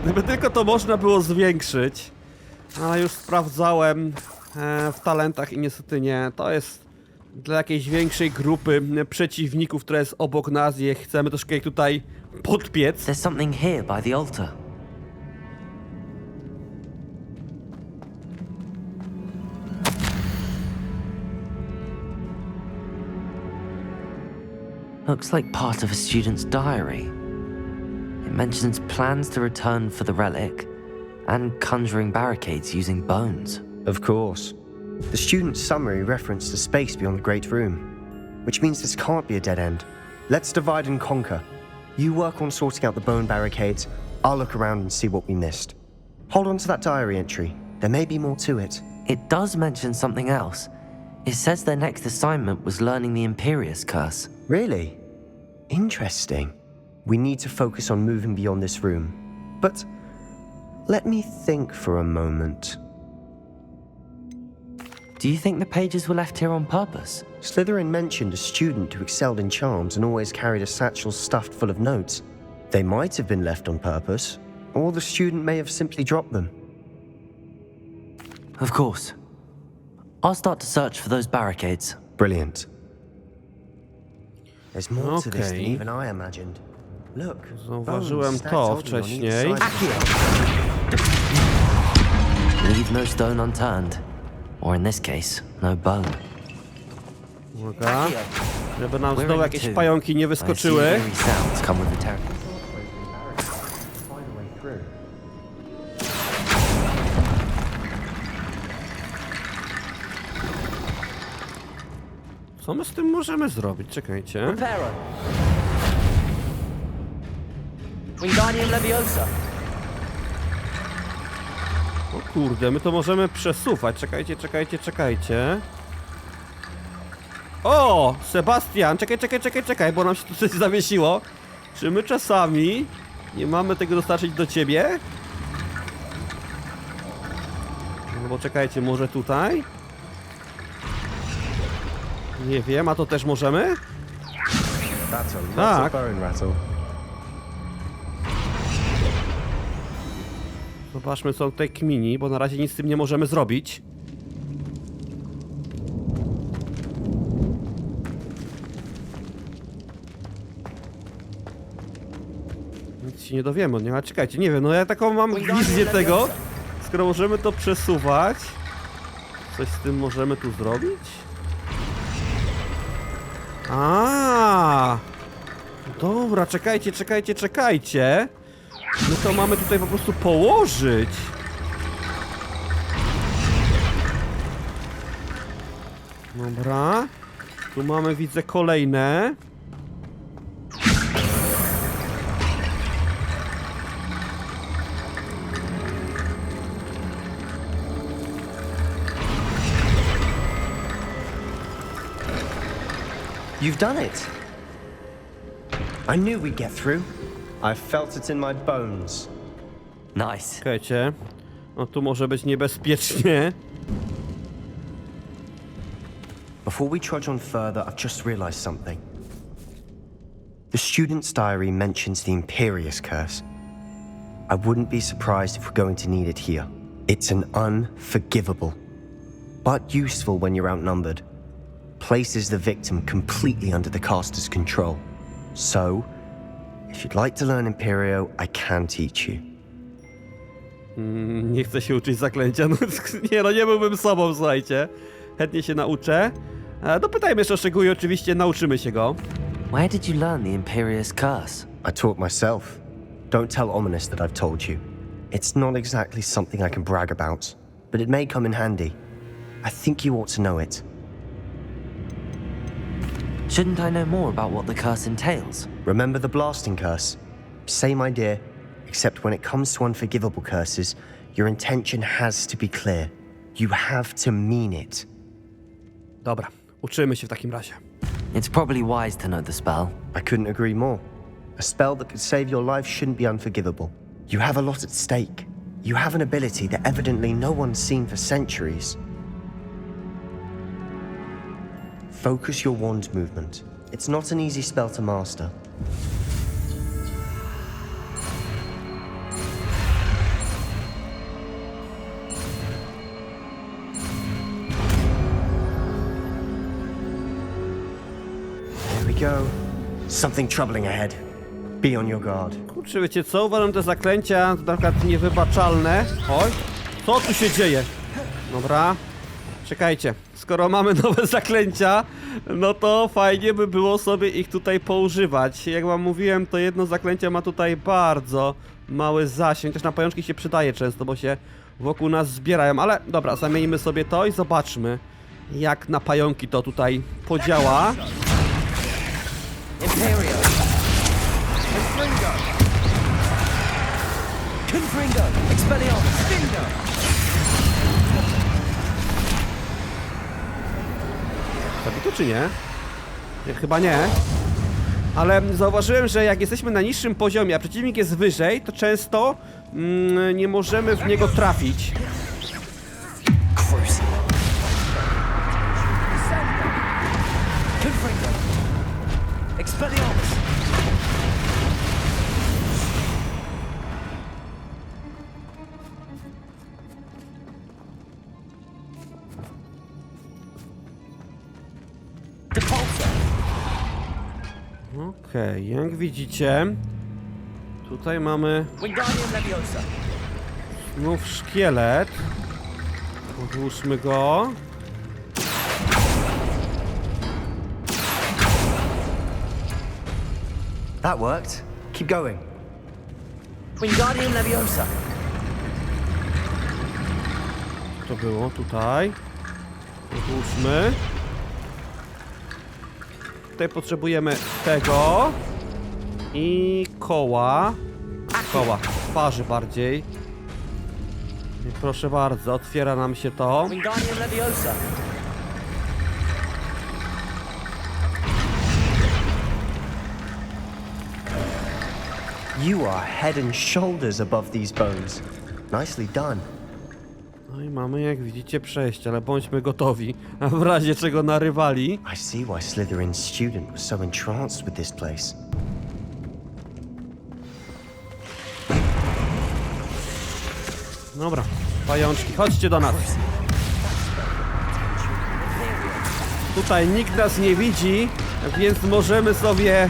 Speaker 1: Gdyby tylko to można było zwiększyć. Ale już sprawdzałem w talentach i niestety nie. To jest dla jakiejś większej grupy przeciwników, która jest obok nas i chcemy troszkę ich tutaj podpiec.
Speaker 2: There's something here by the altar. Looks like part of a student's diary. It mentions plans to return for the relic and conjuring barricades using bones.
Speaker 3: Of course. The student's summary referenced a space beyond the Great Room, which means this can't be a dead end. Let's divide and conquer. You work on sorting out the bone barricades, I'll look around and see what we missed. Hold on to that diary entry. There may be more to it.
Speaker 2: It does mention something else. It says their next assignment was learning the Imperius Curse.
Speaker 3: Really? Interesting. We need to focus on moving beyond this room. But let me think for a moment.
Speaker 2: Do you think the pages were left here on purpose?
Speaker 3: Slytherin mentioned a student who excelled in charms and always carried a satchel stuffed full of notes. They might have been left on purpose, or the student may have simply dropped them.
Speaker 2: Of course. I'll start to search for those barricades.
Speaker 3: Brilliant. There's more to this than
Speaker 1: Okay.
Speaker 3: even I imagined. Look,
Speaker 1: Zauważyłem
Speaker 3: bones
Speaker 1: to
Speaker 3: stacked oddly on each
Speaker 1: wcześniej.
Speaker 3: side.
Speaker 2: Leave no stone unturned. Or in this case, no bone.
Speaker 1: Uwaga. Żeby nam
Speaker 2: We're
Speaker 1: znowu
Speaker 2: in
Speaker 1: jakieś
Speaker 2: two.
Speaker 1: pająki nie
Speaker 2: I see
Speaker 1: wyskoczyły.
Speaker 2: eerie sounds come with the territory.
Speaker 3: Find a way through.
Speaker 1: Co my z tym możemy zrobić? Czekajcie.
Speaker 4: Reparo. Wingardium Leviosa.
Speaker 1: O kurde, my to możemy przesuwać. Czekajcie. O! Sebastian! Czekaj, bo nam się tu coś zawiesiło. Czy my czasami nie mamy tego dostarczyć do ciebie? No bo czekajcie, może tutaj? Nie wiem, a to też możemy?
Speaker 3: That's a lot
Speaker 1: Tak.
Speaker 3: of bone rattle.
Speaker 1: Zobaczmy, co tutaj kmini, bo na razie nic z tym nie możemy zrobić. Nic się nie dowiemy, nie? Ale czekajcie, nie wiem, no ja taką mam wizję tego. Skoro możemy to przesuwać, coś z tym możemy tu zrobić? A, dobra, czekajcie. My to mamy tutaj po prostu położyć. Dobra. Tu mamy, widzę, kolejne.
Speaker 3: You've done it. I knew we'd get through. I felt it in my bones.
Speaker 2: Nice.
Speaker 1: Czekajcie. No tu może być niebezpiecznie.
Speaker 3: Before we trudge on further, I've just realized something. The student's diary mentions the Imperius Curse. I wouldn't be surprised if we're going to need it here. It's an unforgivable, but useful when you're outnumbered. Places the victim completely under the caster's control. So, if you'd like to learn Imperio, I can teach you.
Speaker 1: Nie chcę się uczyć zaklęcia. No nie byłbym sobą, słuchajcie. Chętnie się nauczę. Dopytajmy jeszcze o szczegóły, oczywiście nauczymy się go.
Speaker 2: Where did you learn the Imperius Curse?
Speaker 3: I taught myself. Don't tell Ominous that I've told you. It's not exactly something I can brag about, but it may come in handy. I think you ought to know it.
Speaker 2: Shouldn't I know more about what the curse entails?
Speaker 3: Remember the blasting curse? Same idea, except when it comes to unforgivable curses, your intention has to be clear. You have to mean it.
Speaker 1: Dobra, uczymy się w takim razie.
Speaker 2: It's probably wise to know the spell.
Speaker 3: I couldn't agree more. A spell that could save your life shouldn't be unforgivable. You have a lot at stake. You have an ability that evidently no one's seen for centuries. Focus your wand movement. It's not an easy spell to master. There we go. Something troubling ahead. Be on your guard.
Speaker 1: Kurczę, wiecie co? Uważam te zaklęcia na przykład niewybaczalne. Oj, co tu się dzieje? Dobra, czekajcie. Skoro mamy nowe zaklęcia, no to fajnie by było sobie ich tutaj poużywać. Jak wam mówiłem, to jedno zaklęcie ma tutaj bardzo mały zasięg. Też na pajączki się przydaje często, bo się wokół nas zbierają. Ale dobra, zamienimy sobie to i zobaczmy, jak na pająki to tutaj podziała. Zabi to czy nie? Nie? Chyba nie. Ale zauważyłem, że jak jesteśmy na niższym poziomie, a przeciwnik jest wyżej, to często nie możemy w niego trafić. Okej, jak widzicie, tutaj mamy znów szkielet. Odłóżmy go.
Speaker 3: That worked. Keep going.
Speaker 2: Wingardium Leviosa.
Speaker 1: To było tutaj. Odłóżmy. Tutaj potrzebujemy tego i koła. Koła, twarzy bardziej. I proszę bardzo, otwiera nam się to.
Speaker 2: Wingardium Leviosa.
Speaker 3: You are head and shoulders above these bones. Nicely done.
Speaker 1: No i mamy, jak widzicie, przejście, ale bądźmy gotowi, a w razie czego na rywali.
Speaker 3: I see why Slytherin's student was so entranced with this place.
Speaker 1: Dobra, pajączki, chodźcie do nas. Tutaj nikt nas nie widzi, więc możemy sobie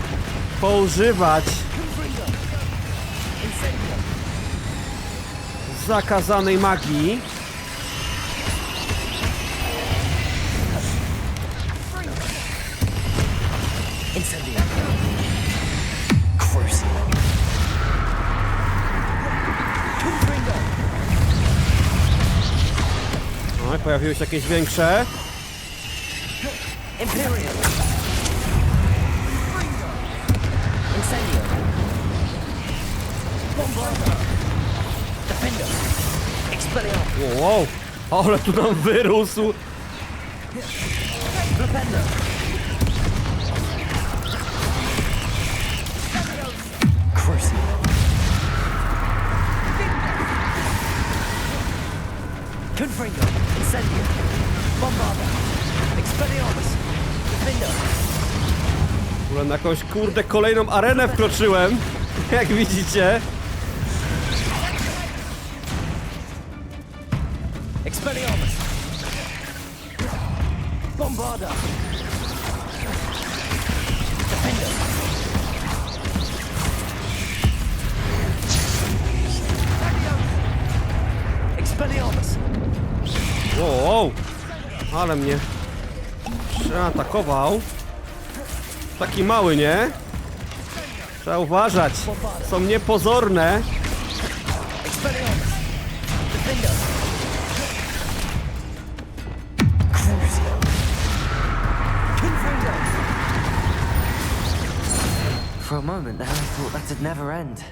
Speaker 1: poużywać zakazanej magii. No, pojawiły się jakieś większe. Wow, ale tu nam wyrósł. W ogóle na jakąś kurde kolejną arenę wkroczyłem, jak widzicie.
Speaker 2: Expelliarmus! Bombarda! Defender! Expelliarmus!
Speaker 1: Wow, ale mnie przeatakował. Taki mały, nie? Trzeba uważać. Są niepozorne.
Speaker 2: Expelliarmus! Defender! For a moment there, I thought that'd never end.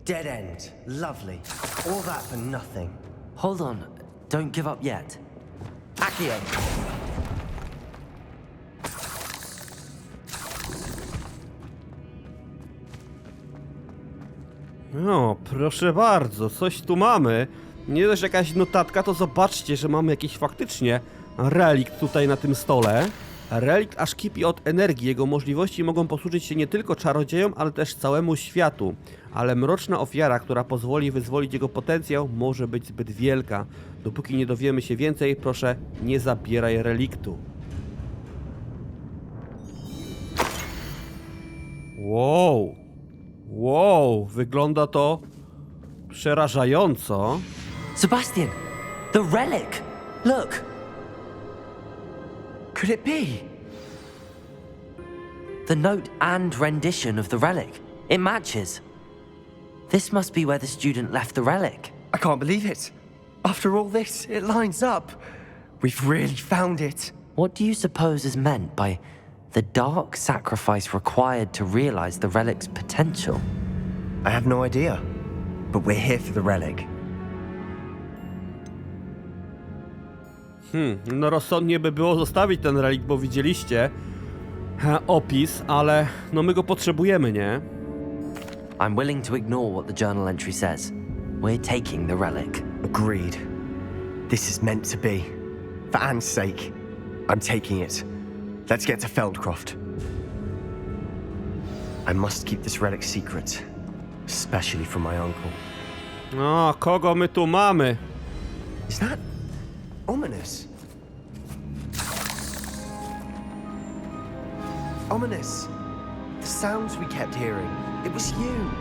Speaker 3: Dead end. Lovely. All that for nothing.
Speaker 2: Hold on. Don't give up yet. Accio!
Speaker 1: No, proszę bardzo, coś tu mamy. Nie dość jakaś notatka, to zobaczcie, że mamy jakiś faktycznie relikt tutaj na tym stole. Relikt aż kipi od energii. Jego możliwości mogą posłużyć się nie tylko czarodziejom, ale też całemu światu. Ale mroczna ofiara, która pozwoli wyzwolić jego potencjał, może być zbyt wielka. Dopóki nie dowiemy się więcej, proszę, nie zabieraj reliktu. Wow. Wow, wygląda to przerażająco.
Speaker 2: Sebastian! The relic! Look!
Speaker 3: Could it be?
Speaker 2: The note and rendition of the relic. It matches. This must be where the student left the relic.
Speaker 3: I can't believe it. After all this, it lines up. We've really found it.
Speaker 2: What do you suppose is meant by the dark sacrifice required to realize the relic's potential?
Speaker 3: I have no idea. But we're here for the relic.
Speaker 1: No rozsądnie by było zostawić ten relikt, bo widzieliście opis, ale no my go potrzebujemy, nie?
Speaker 2: I'm willing to ignore what the journal entry says. We're taking the relic.
Speaker 3: Agreed. This is meant to be. For Anne's sake, I'm taking it. Let's get to Feldcroft. I must keep this relic secret, especially from my uncle.
Speaker 1: No, kogo my tu mamy?
Speaker 3: Is that ominous? Ominous. The sounds we kept hearing. It was you.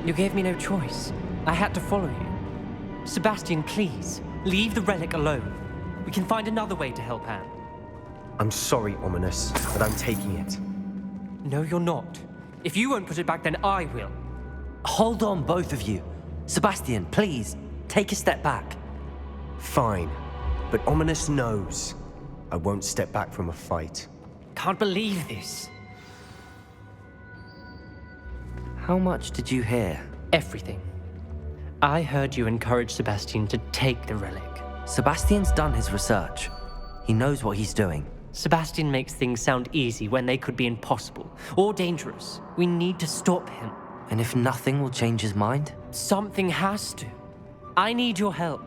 Speaker 4: You gave me no choice. I had to follow you. Sebastian, please, leave the relic alone. We can find another way to help Anne.
Speaker 3: I'm sorry, Ominous, but I'm taking it.
Speaker 4: No, you're not. If you won't put it back, then I will.
Speaker 2: Hold on, both of you. Sebastian, please, take a step back.
Speaker 3: Fine, but Ominous knows I won't step back from a fight.
Speaker 4: Can't believe this.
Speaker 2: How much did you hear?
Speaker 4: Everything. I heard you encourage Sebastian to take the relic.
Speaker 2: Sebastian's done his research. He knows what he's doing.
Speaker 4: Sebastian makes things sound easy when they could be impossible or dangerous. We need to stop him.
Speaker 2: And if nothing will change his mind?
Speaker 4: Something has to. I need your help.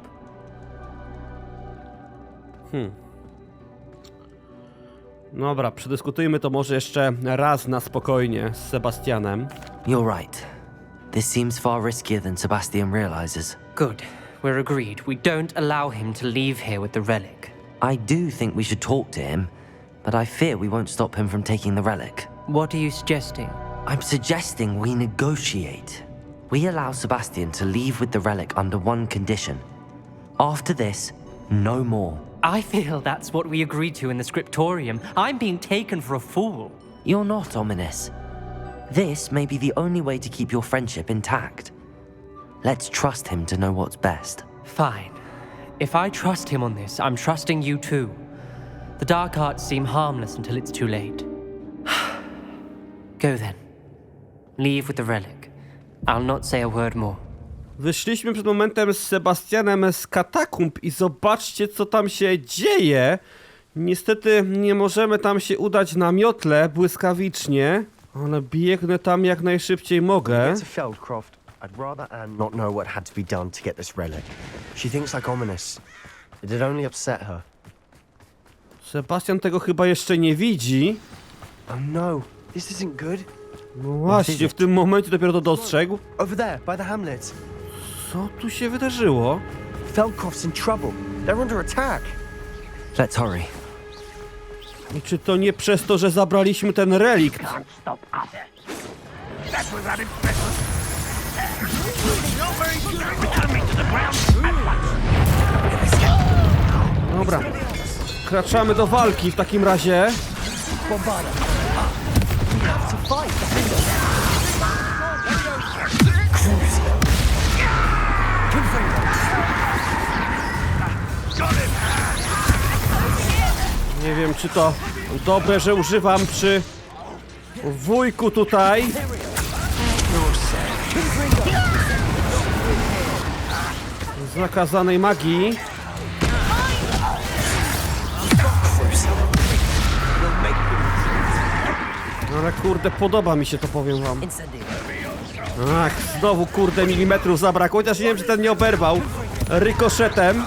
Speaker 1: Dobra, przedyskutujmy to może jeszcze raz na spokojnie z Sebastianem.
Speaker 2: You're right. This seems far riskier than Sebastian realizes.
Speaker 4: Good. We're agreed. We don't allow him to leave here with the relic.
Speaker 2: I do think we should talk to him, but I fear we won't stop him from taking the relic.
Speaker 4: What are you suggesting?
Speaker 2: I'm suggesting we negotiate. We allow Sebastian to leave with the relic under one condition. After this, no more.
Speaker 4: I feel that's what we agreed to in the scriptorium. I'm being taken for a fool.
Speaker 2: You're not, Ominous. This may be the only way to keep your friendship intact. Let's trust him to know what's best.
Speaker 4: Fine. If I trust him on this, I'm trusting you too. The dark arts seem harmless until it's too late. Go then. Leave with the relic. I'll not say a word more.
Speaker 1: Wyszliśmy przed momentem z Sebastianem z katakumb i zobaczcie, co tam się dzieje. Niestety nie możemy tam się udać na miotle błyskawicznie, ale biegnę tam jak najszybciej mogę.
Speaker 3: Get to Feldcroft. I'd rather Anne not know what had to be done to get this relic. She thinks like Ominous. It'd only upset her.
Speaker 1: Sebastian tego chyba jeszcze nie widzi.
Speaker 3: Oh no, this isn't good.
Speaker 1: No właśnie, w tym momencie dopiero to dostrzegł.
Speaker 3: Over there, by the hamlet.
Speaker 1: Co tu się wydarzyło?
Speaker 3: Feldcroft's in trouble. They're under attack.
Speaker 2: Let's hurry.
Speaker 1: I czy to nie przez to, że zabraliśmy ten relikt? Dobra, wkraczamy do walki w takim razie. Nie wiem, czy to dobre, że używam przy wujku tutaj. Zakazanej magii. Ale kurde, podoba mi się to, powiem wam.
Speaker 2: Incendio.
Speaker 1: Ach, znowu kurde milimetrów zabrakło, chociaż nie wiem, czy ten nie oberwał rykoszetem.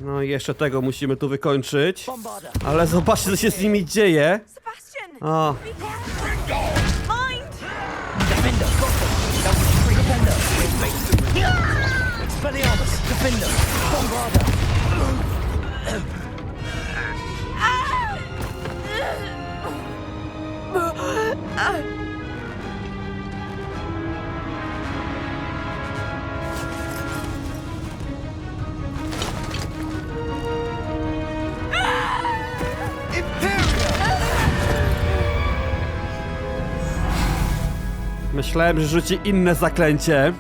Speaker 1: No i jeszcze tego musimy tu wykończyć. Ale zobaczcie, co się z nimi dzieje. O. Myślałem, że rzuci inne zaklęcie.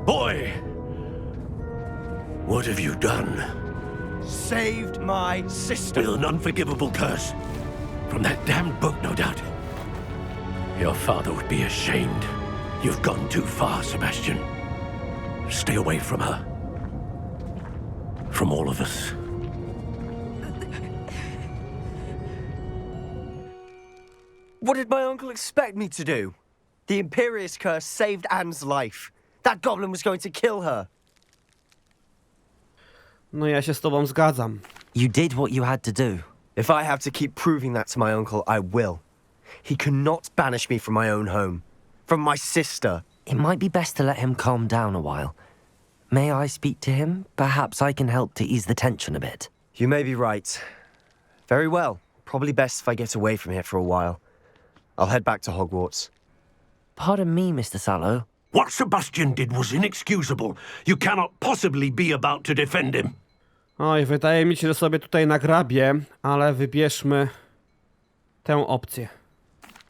Speaker 7: Boy! What have you done?
Speaker 3: Saved my sister.
Speaker 7: With an unforgivable curse. From that damned book, no doubt. Your father would be ashamed. You've gone too far, Sebastian. Stay away from her. From all of us.
Speaker 3: What did my uncle expect me to do? The Imperious curse saved Anne's life. That goblin was going to kill her.
Speaker 1: No ja się z tobą zgadzam.
Speaker 2: You did what you had to do.
Speaker 3: If I have to keep proving that to my uncle, I will. He cannot banish me from my own home. From my sister.
Speaker 2: It might be best to let him calm down a while. May I speak to him? Perhaps I can help to ease the tension a bit.
Speaker 3: You may be right. Very well. Probably best if I get away from here for a while. I'll head back to Hogwarts.
Speaker 2: Pardon me, Mr. Sallow.
Speaker 7: What Sebastian did was inexcusable. You cannot possibly be about to defend him.
Speaker 1: Oj, wydaje mi się, że sobie tutaj nagrabię, ale wybierzmy tę opcję.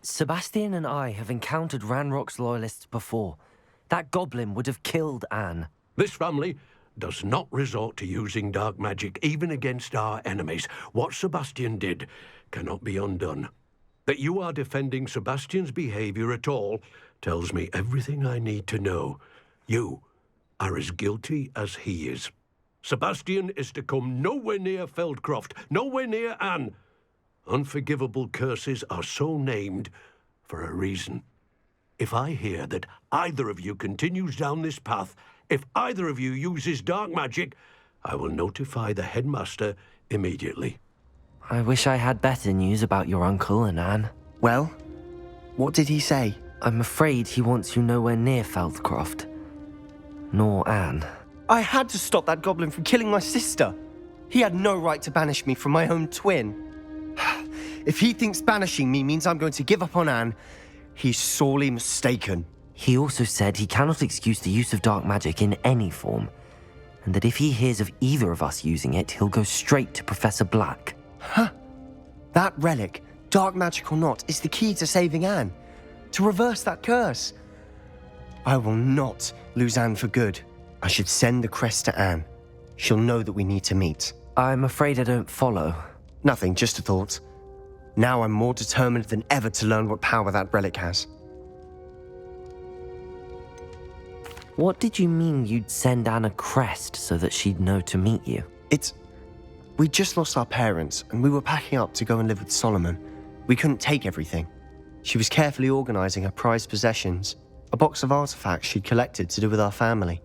Speaker 2: Sebastian and I have encountered Ranrock's loyalists before. That goblin would have killed Anne.
Speaker 7: This family does not resort to using dark magic even against our enemies. What Sebastian did cannot be undone. That you are defending Sebastian's behavior at all tells me everything I need to know. You are as guilty as he is. Sebastian is to come nowhere near Feldcroft, nowhere near Anne. Unforgivable curses are so named for a reason. If I hear that either of you continues down this path, if either of you uses dark magic, I will notify the headmaster immediately.
Speaker 2: I wish I had better news about your uncle and Anne.
Speaker 3: Well, what did he say?
Speaker 2: I'm afraid he wants you nowhere near Feldcroft. Nor Anne.
Speaker 3: I had to stop that goblin from killing my sister. He had no right to banish me from my own twin. If he thinks banishing me means I'm going to give up on Anne, he's sorely mistaken.
Speaker 2: He also said he cannot excuse the use of dark magic in any form, and that if he hears of either of us using it, he'll go straight to Professor Black.
Speaker 3: Huh? That relic, dark magic or not, is the key to saving Anne. To reverse that curse. I will not lose Anne for good. I should send the crest to Anne. She'll know that we need to meet.
Speaker 2: I'm afraid I don't follow.
Speaker 3: Nothing, just a thought. Now I'm more determined than ever to learn what power that relic has.
Speaker 2: What did you mean you'd send Anne a crest so that she'd know to meet you?
Speaker 3: We just lost our parents, and we were packing up to go and live with Solomon. We couldn't take everything. She was carefully organizing her prized possessions, a box of artifacts she'd collected to do with our family.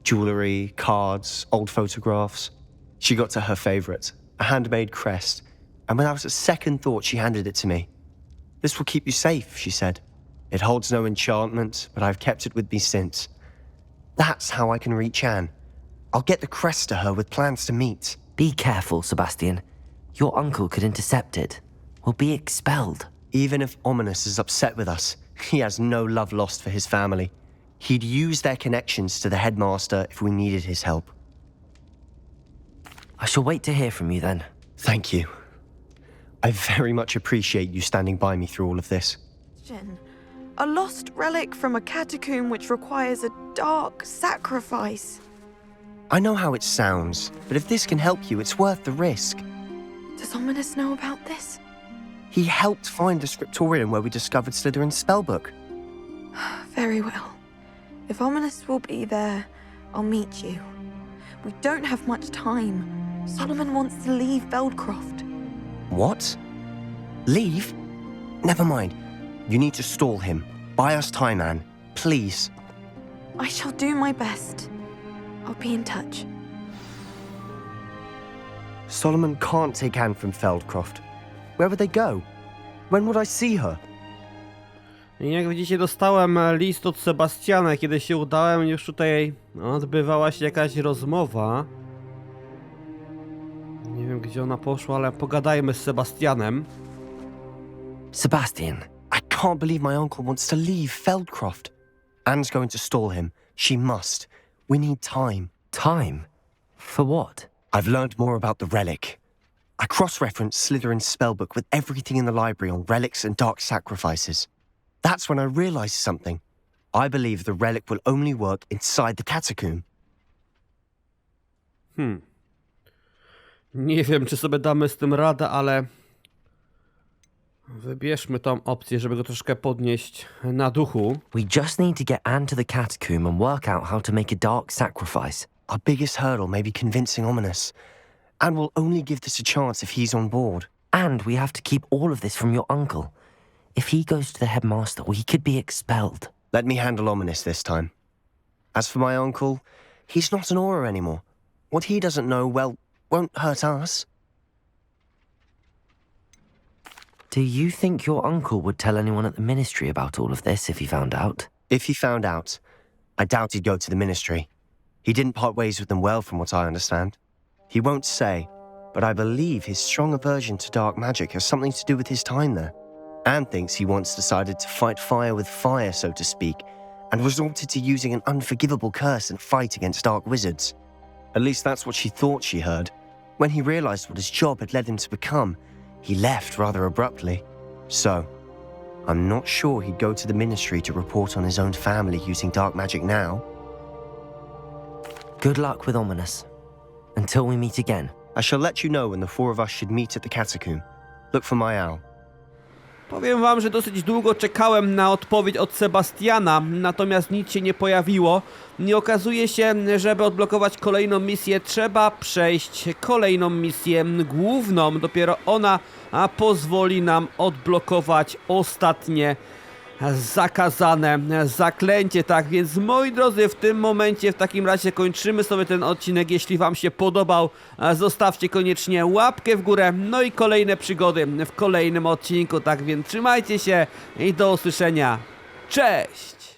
Speaker 3: Jewelry, cards, old photographs. She got to her favorite, a handmade crest, and without a second thought, she handed it to me. This will keep you safe, she said. It holds no enchantment, but I've kept it with me since. That's how I can reach Anne. I'll get the crest to her with plans to meet.
Speaker 2: Be careful, Sebastian. Your uncle could intercept it. We'll be expelled.
Speaker 3: Even if Ominous is upset with us, he has no love lost for his family. He'd use their connections to the headmaster if we needed his help.
Speaker 2: I shall wait to hear from you then.
Speaker 3: Thank you. I very much appreciate you standing by me through all of this.
Speaker 8: A lost relic from a catacomb which requires a dark sacrifice.
Speaker 3: I know how it sounds, but if this can help you, it's worth the risk.
Speaker 8: Does Ominous know about this?
Speaker 3: He helped find the scriptorium where we discovered Slytherin's spellbook.
Speaker 8: Very well. If Ominous will be there, I'll meet you. We don't have much time. Solomon wants to leave Feldcroft.
Speaker 3: What? Leave? Never mind. You need to stall him. Buy us time, Anne. Please.
Speaker 8: I shall do my best. I'll be in touch.
Speaker 3: Solomon can't take Anne from Feldcroft. Where would they go? When would I see her?
Speaker 1: I jak widzicie, dostałem list od Sebastiana. Kiedy się udałem, już tutaj odbywała się jakaś rozmowa. Nie wiem, gdzie ona poszła, ale pogadajmy z Sebastianem.
Speaker 2: Sebastian,
Speaker 3: I can't believe my uncle wants to leave Feldcroft. Anne's going to stall him. She must. We need time.
Speaker 2: time? For what?
Speaker 3: I've learned more about the relic. I cross-referenced Slytherin's spellbook with everything in the library on relics and dark sacrifices. That's when I realized something. I believe the relic will only work inside the catacomb.
Speaker 1: Nie wiem, czy sobie damy z tym radę, ale wybierzmy tą opcję, żeby go troszkę podnieść na duchu.
Speaker 2: We just need to get Anne to the catacomb and work out how to make a dark sacrifice.
Speaker 3: Our biggest hurdle may be convincing Ominous, and we'll only give this a chance if he's on board.
Speaker 2: And we have to keep all of this from your uncle. If he goes to the headmaster, we could be expelled.
Speaker 3: Let me handle Ominous this time. As for my uncle, he's not an Auror anymore. What he doesn't know, well, won't hurt us.
Speaker 2: Do you think your uncle would tell anyone at the ministry about all of this if he found out?
Speaker 3: If he found out, I doubt he'd go to the ministry. He didn't part ways with them well, from what I understand. He won't say, but I believe his strong aversion to dark magic has something to do with his time there. Anne thinks he once decided to fight fire with fire, so to speak, and resorted to using an unforgivable curse and fight against dark wizards. At least that's what she thought she heard. When he realized what his job had led him to become, he left rather abruptly. So, I'm not sure he'd go to the ministry to report on his own family using dark magic now.
Speaker 2: Good luck with Ominous. Until we meet again.
Speaker 3: I shall let you know when the four of us should meet at the catacomb. Look for my owl.
Speaker 1: Powiem wam, że dosyć długo czekałem na odpowiedź od Sebastiana, natomiast nic się nie pojawiło. Nie okazuje się, żeby odblokować kolejną misję, trzeba przejść kolejną misję główną. Dopiero ona pozwoli nam odblokować ostatnie zakazane zaklęcie. Tak więc, moi drodzy, w tym momencie w takim razie kończymy sobie ten odcinek. Jeśli wam się podobał, zostawcie koniecznie łapkę w górę. No i kolejne przygody w kolejnym odcinku. Tak więc trzymajcie się i do usłyszenia. Cześć!